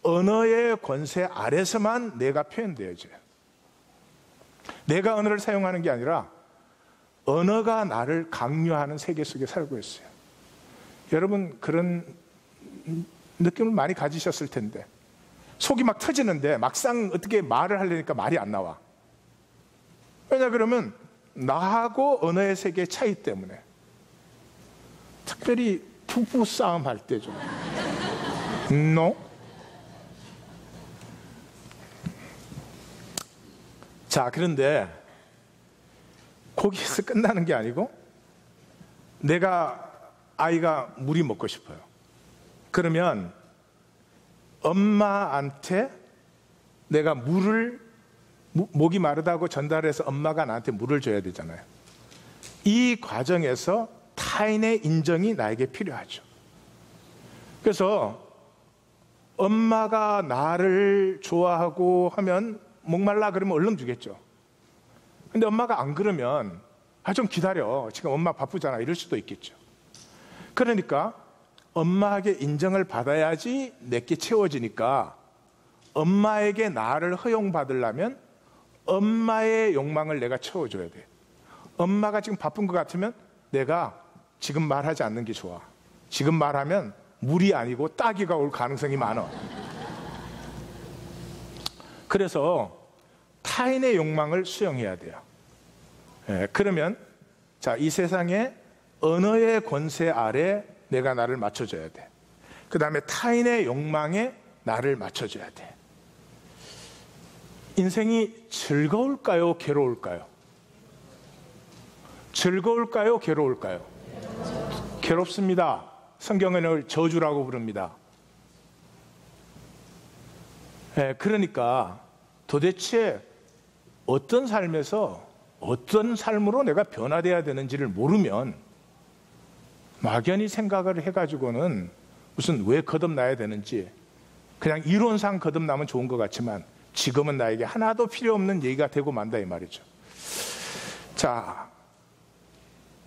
언어의 권세 아래서만 내가 표현되어져요. 내가 언어를 사용하는 게 아니라 언어가 나를 강요하는 세계 속에 살고 있어요. 여러분 그런 느낌을 많이 가지셨을 텐데, 속이 막 터지는데 막상 어떻게 말을 하려니까 말이 안 나와. 왜냐 그러면 나하고 언어의 세계의 차이 때문에. 특별히 부부 싸움 할 때 좀 No? 자, 그런데 거기에서 끝나는 게 아니고, 아이가 물이 먹고 싶어요. 그러면 엄마한테 내가 목이 마르다고 전달해서 엄마가 나한테 물을 줘야 되잖아요. 이 과정에서 타인의 인정이 나에게 필요하죠. 그래서 엄마가 나를 좋아하고 하면 목말라 그러면 얼른 주겠죠. 근데 엄마가 안 그러면 좀 기다려, 지금 엄마 바쁘잖아, 이럴 수도 있겠죠. 그러니까 엄마에게 인정을 받아야지 내게 채워지니까, 엄마에게 나를 허용받으려면 엄마의 욕망을 내가 채워줘야 돼. 엄마가 지금 바쁜 것 같으면 내가 지금 말하지 않는 게 좋아. 지금 말하면 물이 아니고 따기가 올 가능성이 많아. 그래서 타인의 욕망을 수용해야 돼요. 그러면 이 세상에 언어의 권세 아래 내가 나를 맞춰줘야 돼. 그 다음에 타인의 욕망에 나를 맞춰줘야 돼. 인생이 즐거울까요? 괴로울까요? 즐거울까요? 괴로울까요? 괴롭습니다. 성경은 이걸 저주라고 부릅니다. 그러니까 도대체 어떤 삶에서 어떤 삶으로 내가 변화돼야 되는지를 모르면 막연히 생각을 해가지고는 무슨 왜 거듭나야 되는지, 그냥 이론상 거듭나면 좋은 것 같지만 지금은 나에게 하나도 필요 없는 얘기가 되고 만다, 이 말이죠. 자,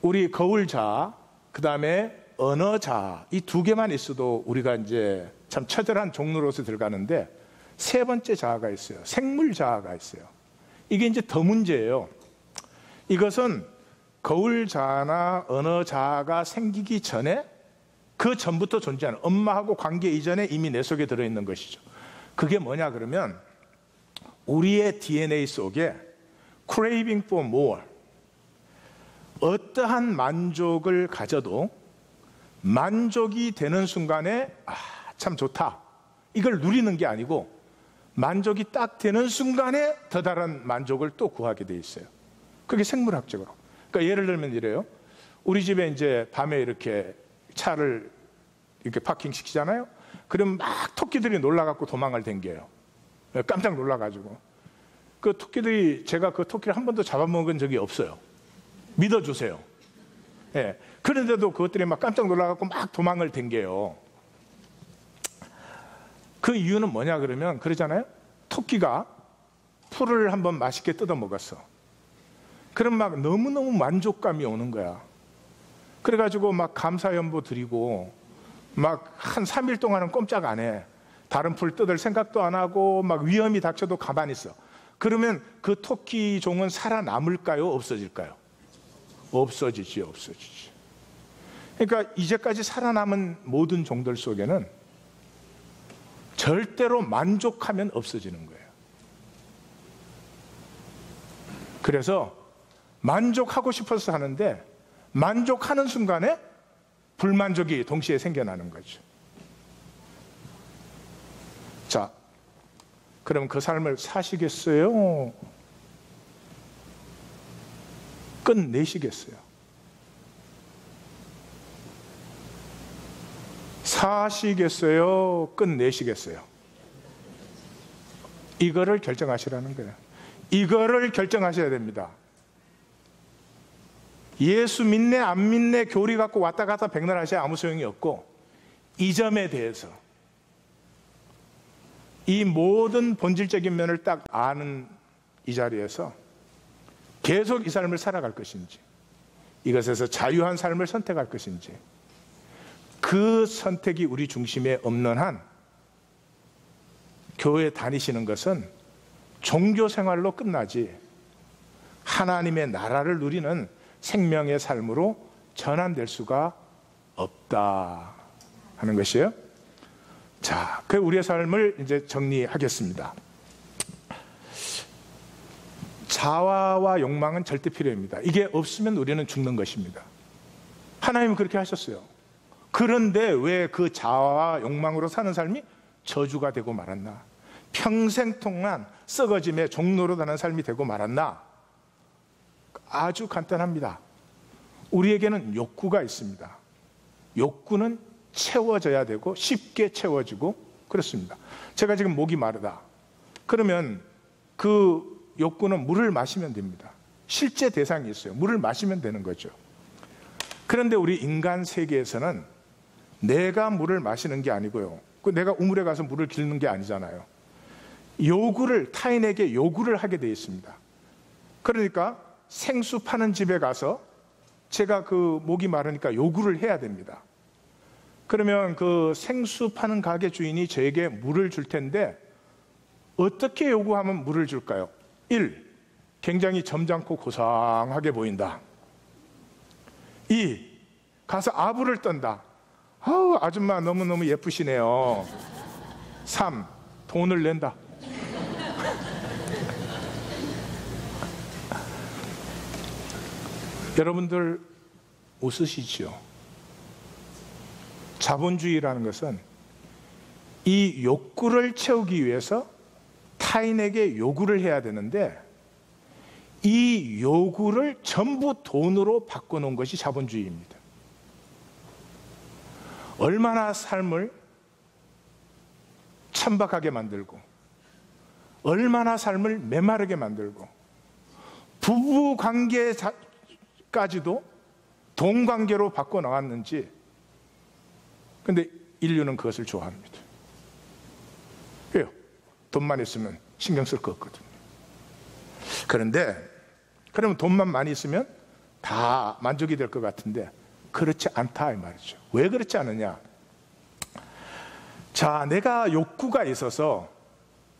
우리 거울자, 그 다음에 언어자, 이 두 개만 있어도 우리가 이제 참 처절한 종로로서 들어가는데, 세 번째 자아가 있어요. 생물자아가 있어요. 이게 이제 더 문제예요. 이것은 거울자나 언어자아가 생기기 전에, 그 전부터 존재하는, 엄마하고 관계 이전에 이미 내 속에 들어있는 것이죠. 그게 뭐냐 그러면, 우리의 DNA 속에 craving for more, 어떠한 만족을 가져도 만족이 되는 순간에 참 좋다, 이걸 누리는 게 아니고 만족이 딱 되는 순간에 더 다른 만족을 또 구하게 돼 있어요. 그게 생물학적으로. 그러니까 예를 들면 이래요. 우리 집에 이제 밤에 이렇게 차를 이렇게 파킹 시키잖아요. 그럼 막 토끼들이 놀라갖고 도망을 댕겨요. 깜짝 놀라가지고. 그 토끼들이, 제가 그 토끼를 한 번도 잡아먹은 적이 없어요. 믿어주세요. 그런데도 그것들이 막 깜짝 놀라갖고 막 도망을 댕겨요. 그 이유는 뭐냐 그러면, 그러잖아요. 토끼가 풀을 한번 맛있게 뜯어 먹었어. 그럼 막 너무너무 만족감이 오는 거야. 그래가지고 막 감사연보 드리고 막 한 3일 동안은 꼼짝 안 해. 다른 풀 뜯을 생각도 안 하고 막 위험이 닥쳐도 가만히 있어. 그러면 그 토끼 종은 살아남을까요? 없어질까요? 없어지지. 그러니까 이제까지 살아남은 모든 종들 속에는 절대로 만족하면 없어지는 거예요. 그래서 만족하고 싶어서 하는데, 만족하는 순간에 불만족이 동시에 생겨나는 거죠. 자, 그럼 그 삶을 사시겠어요? 끝내시겠어요? 사시겠어요? 끝내시겠어요? 이거를 결정하시라는 거예요. 이거를 결정하셔야 됩니다. 예수 믿네 안 믿네 교리 갖고 왔다 갔다 백날 하셔야 아무 소용이 없고, 이 점에 대해서 이 모든 본질적인 면을 딱 아는 이 자리에서 계속 이 삶을 살아갈 것인지, 이것에서 자유한 삶을 선택할 것인지, 그 선택이 우리 중심에 없는 한 교회 다니시는 것은 종교 생활로 끝나지 하나님의 나라를 누리는 생명의 삶으로 전환될 수가 없다 하는 것이에요. 자, 그 우리의 삶을 이제 정리하겠습니다. 자화와 욕망은 절대 필요합니다. 이게 없으면 우리는 죽는 것입니다. 하나님은 그렇게 하셨어요. 그런데 왜 그 자화와 욕망으로 사는 삶이 저주가 되고 말았나? 평생 동안 썩어짐의 종로로 가는 삶이 되고 말았나? 아주 간단합니다. 우리에게는 욕구가 있습니다. 욕구는 채워져야 되고 쉽게 채워지고 그렇습니다. 제가 지금 목이 마르다. 그러면 그 욕구는 물을 마시면 됩니다. 실제 대상이 있어요. 물을 마시면 되는 거죠. 그런데 우리 인간 세계에서는 내가 물을 마시는 게 아니고요. 내가 우물에 가서 물을 기르는 게 아니잖아요. 요구를, 타인에게 요구를 하게 되어 있습니다. 그러니까 생수 파는 집에 가서 제가 그 목이 마르니까 요구를 해야 됩니다. 그러면 그 생수 파는 가게 주인이 저에게 물을 줄 텐데 어떻게 요구하면 물을 줄까요? 1. 굉장히 점잖고 고상하게 보인다. 2. 가서 아부를 떤다. 아우, 아줌마 너무너무 예쁘시네요. 3. 돈을 낸다. 여러분들 웃으시죠? 자본주의라는 것은 이 욕구를 채우기 위해서 타인에게 요구를 해야 되는데 이 요구를 전부 돈으로 바꿔놓은 것이 자본주의입니다. 얼마나 삶을 천박하게 만들고 얼마나 삶을 메마르게 만들고 부부 관계까지도 돈 관계로 바꿔나갔는지. 근데 인류는 그것을 좋아합니다. 왜요? 돈만 있으면 신경 쓸 거 없거든요. 그런데 그러면 돈만 많이 있으면 다 만족이 될 것 같은데 그렇지 않다 이 말이죠. 왜 그렇지 않느냐? 자, 내가 욕구가 있어서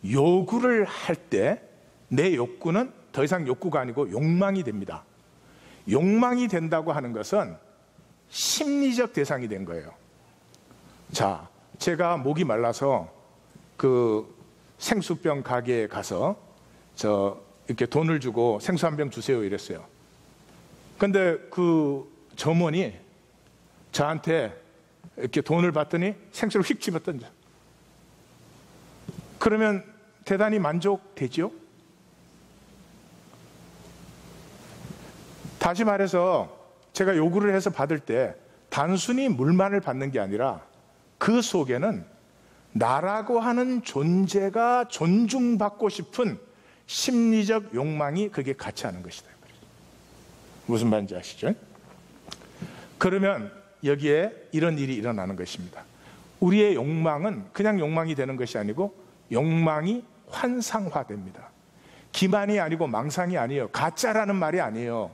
요구를 할 때 내 욕구는 더 이상 욕구가 아니고 욕망이 됩니다. 욕망이 된다고 하는 것은 심리적 대상이 된 거예요. 자, 제가 목이 말라서 그 생수병 가게에 가서 이렇게 돈을 주고 생수 한 병 주세요 이랬어요. 근데 그 점원이 저한테 이렇게 돈을 받더니 생수를 휙 집어던져. 그러면 대단히 만족되죠? 다시 말해서 제가 요구를 해서 받을 때 단순히 물만을 받는 게 아니라 그 속에는 나라고 하는 존재가 존중받고 싶은 심리적 욕망이 그게 같이 하는 것이다. 무슨 말인지 아시죠? 그러면 여기에 이런 일이 일어나는 것입니다. 우리의 욕망은 그냥 욕망이 되는 것이 아니고 욕망이 환상화됩니다. 기만이 아니고 망상이 아니에요. 가짜라는 말이 아니에요.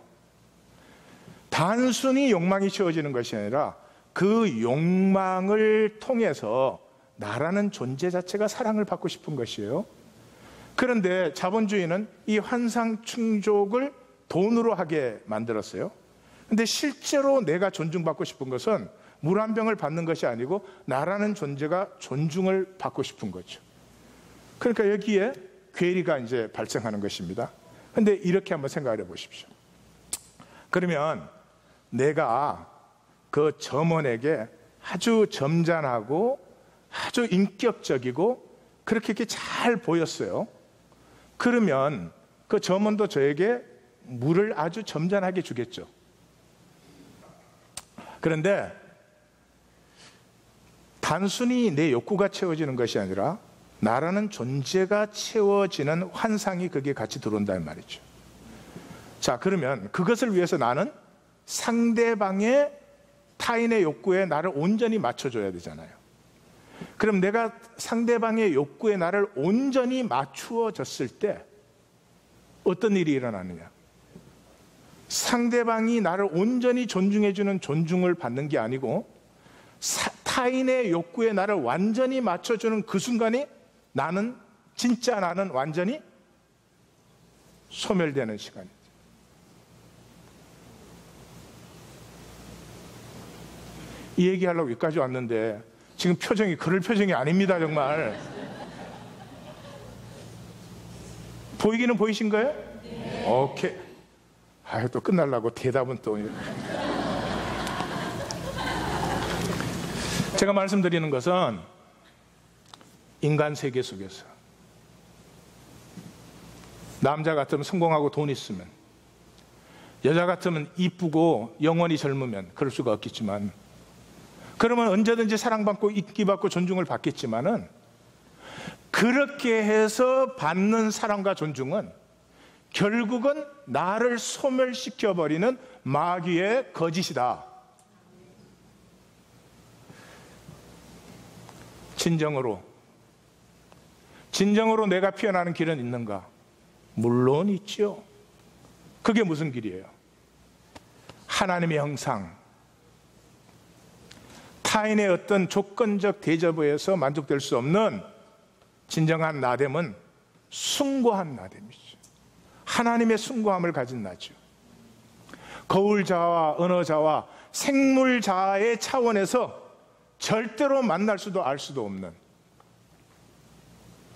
단순히 욕망이 채워지는 것이 아니라 그 욕망을 통해서 나라는 존재 자체가 사랑을 받고 싶은 것이에요. 그런데 자본주의는 이 환상 충족을 돈으로 하게 만들었어요. 근데 실제로 내가 존중받고 싶은 것은 물 한 병을 받는 것이 아니고 나라는 존재가 존중을 받고 싶은 거죠. 그러니까 여기에 괴리가 이제 발생하는 것입니다. 근데 이렇게 한번 생각해 보십시오. 그러면 내가 그 점원에게 아주 점잖하고 아주 인격적이고 그렇게 이렇게 잘 보였어요. 그러면 그 점원도 저에게 물을 아주 점잖하게 주겠죠. 그런데 단순히 내 욕구가 채워지는 것이 아니라 나라는 존재가 채워지는 환상이 거기에 같이 들어온다는 말이죠. 자, 그러면 그것을 위해서 나는 상대방의 타인의 욕구에 나를 온전히 맞춰줘야 되잖아요. 그럼 내가 상대방의 욕구에 나를 온전히 맞추어졌을 때 어떤 일이 일어나느냐? 상대방이 나를 온전히 존중해주는 존중을 받는 게 아니고 타인의 욕구에 나를 완전히 맞춰주는 그 순간이 진짜 나는 완전히 소멸되는 시간이죠. 이 얘기하려고 여기까지 왔는데 지금 표정이 그럴 표정이 아닙니다. 정말 보이기는 보이신 거예요? 네. 오케이. 또 끝나려고 대답은 또 제가 말씀드리는 것은 인간 세계 속에서 남자 같으면 성공하고 돈 있으면, 여자 같으면 이쁘고 영원히 젊으면 그럴 수가 없겠지만, 그러면 언제든지 사랑받고 인기받고 존중을 받겠지만은, 그렇게 해서 받는 사랑과 존중은 결국은 나를 소멸시켜버리는 마귀의 거짓이다. 진정으로 내가 피어나는 길은 있는가? 물론 있죠. 그게 무슨 길이에요? 하나님의 형상, 타인의 어떤 조건적 대접에서 만족될 수 없는 진정한 나됨은 숭고한 나됨이죠. 하나님의 숭고함을 가진 나죠. 거울자와 언어자와 생물자의 차원에서 절대로 만날 수도 알 수도 없는,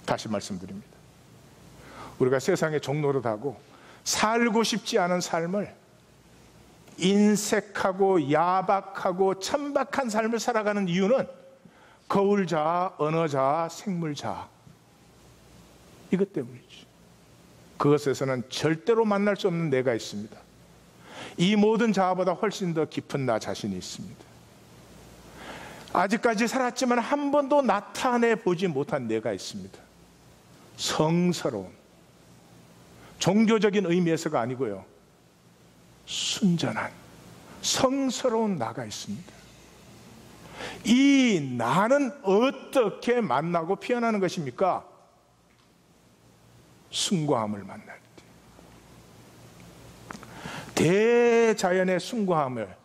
다시 말씀드립니다. 우리가 세상에 종노릇하고 살고 싶지 않은 삶을, 인색하고 야박하고 천박한 삶을 살아가는 이유는 거울자, 언어자, 생물자, 이것 때문이죠. 그것에서는 절대로 만날 수 없는 내가 있습니다. 이 모든 자아보다 훨씬 더 깊은 나 자신이 있습니다. 아직까지 살았지만 한 번도 나타내 보지 못한 내가 있습니다. 성스러운, 종교적인 의미에서가 아니고요, 순전한 성스러운 나가 있습니다. 이 나는 어떻게 만나고 피어나는 것입니까? 숭고함을 만날 때, 대자연의 숭고함을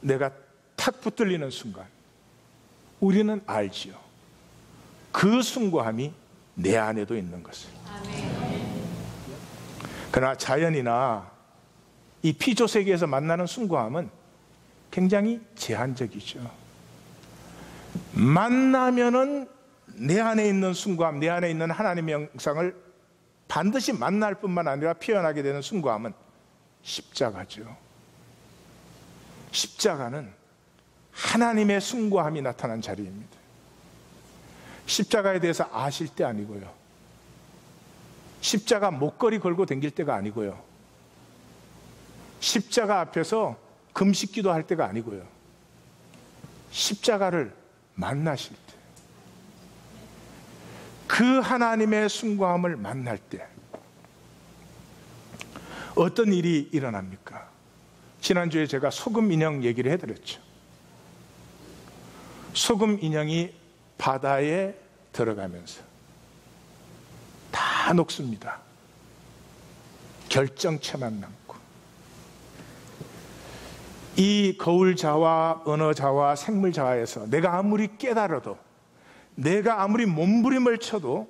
내가 탁 붙들리는 순간 우리는 알지요. 그 숭고함이 내 안에도 있는 것을. 그러나 자연이나 이 피조 세계에서 만나는 숭고함은 굉장히 제한적이죠. 만나면은 내 안에 있는 숭고함, 내 안에 있는 하나님의 형상을 반드시 만날 뿐만 아니라 표현하게 되는 숭고함은 십자가죠. 십자가는 하나님의 숭고함이 나타난 자리입니다. 십자가에 대해서 아실 때 아니고요, 십자가 목걸이 걸고 다닐 때가 아니고요, 십자가 앞에서 금식기도 할 때가 아니고요, 십자가를 만나실 때, 그 하나님의 숭고함을 만날 때 어떤 일이 일어납니까? 지난주에 제가 소금 인형 얘기를 해드렸죠. 소금 인형이 바다에 들어가면서 다 녹습니다. 결정체만 남고, 이 거울자와 언어자와 생물자에서 내가 아무리 깨달아도, 내가 아무리 몸부림을 쳐도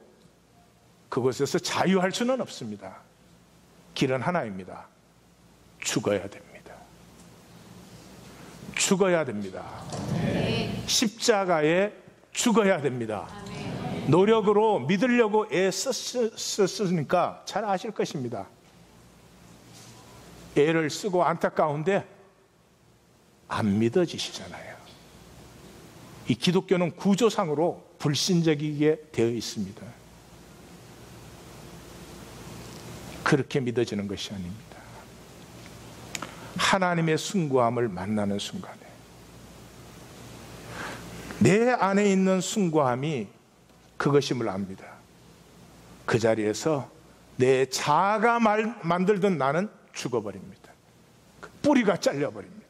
그곳에서 자유할 수는 없습니다. 길은 하나입니다. 죽어야 됩니다. 죽어야 됩니다. 십자가에 죽어야 됩니다. 노력으로 믿으려고 애썼으니까 잘 아실 것입니다. 애를 쓰고 안타까운데 안 믿어지시잖아요. 이 기독교는 구조상으로 불신적이게 되어 있습니다. 그렇게 믿어지는 것이 아닙니다. 하나님의 숭고함을 만나는 순간에 내 안에 있는 숭고함이 그것임을 압니다. 그 자리에서 내 자아가 만들던 나는 죽어버립니다. 그 뿌리가 잘려버립니다.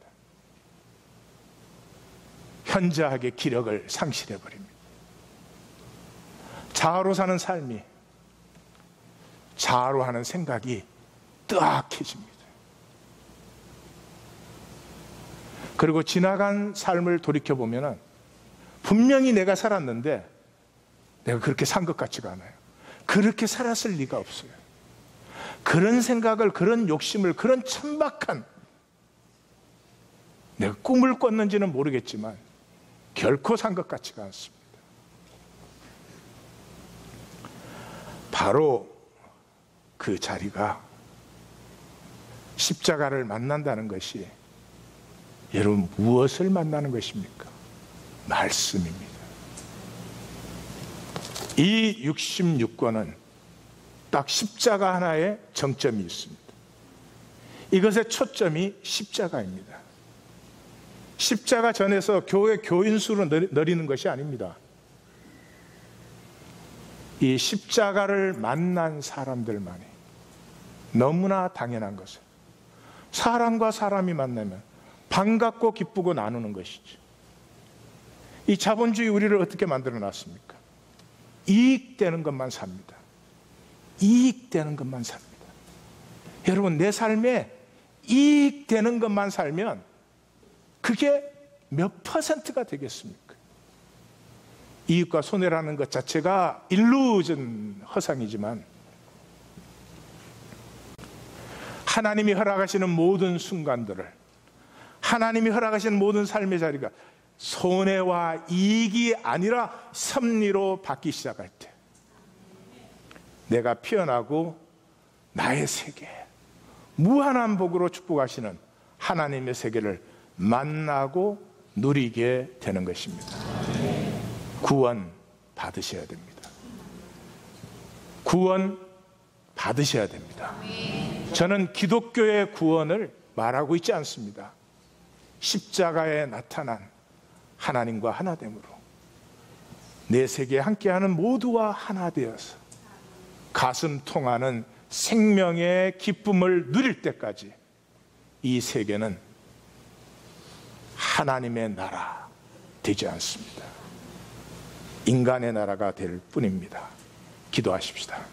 현저하게 기력을 상실해 버립니다. 자아로 사는 삶이, 자아로 하는 생각이 뜨악해집니다. 그리고 지나간 삶을 돌이켜보면 분명히 내가 살았는데 내가 그렇게 산 것 같지가 않아요. 그렇게 살았을 리가 없어요. 그런 생각을, 그런 욕심을, 그런 천박한, 내가 꿈을 꿨는지는 모르겠지만 결코 산 것 같지가 않습니다. 바로 그 자리가 십자가를 만난다는 것이, 여러분 무엇을 만나는 것입니까? 말씀입니다. 이 66권은 딱 십자가 하나의 정점이 있습니다. 이것의 초점이 십자가입니다. 십자가 전에서 교회 교인 수로 늘리는 것이 아닙니다. 이 십자가를 만난 사람들만이 너무나 당연한 것은, 사람과 사람이 만나면 반갑고 기쁘고 나누는 것이죠. 이 자본주의 우리를 어떻게 만들어 놨습니까? 이익되는 것만 삽니다. 이익되는 것만 삽니다. 여러분, 내 삶에 이익되는 것만 살면 그게 몇 퍼센트가 되겠습니까? 이익과 손해라는 것 자체가 일루전, 허상이지만 하나님이 허락하시는 모든 순간들을, 하나님이 허락하시는 모든 삶의 자리가 손해와 이익이 아니라 섭리로 받기 시작할 때, 내가 피어나고 나의 세계, 무한한 복으로 축복하시는 하나님의 세계를 만나고 누리게 되는 것입니다. 구원 받으셔야 됩니다. 구원 받으셔야 됩니다. 저는 기독교의 구원을 말하고 있지 않습니다. 십자가에 나타난 하나님과 하나됨으로 내 세계에 함께하는 모두와 하나 되어서 가슴 통하는 생명의 기쁨을 누릴 때까지 이 세계는 하나님의 나라 되지 않습니다. 인간의 나라가 될 뿐입니다. 기도하십시다.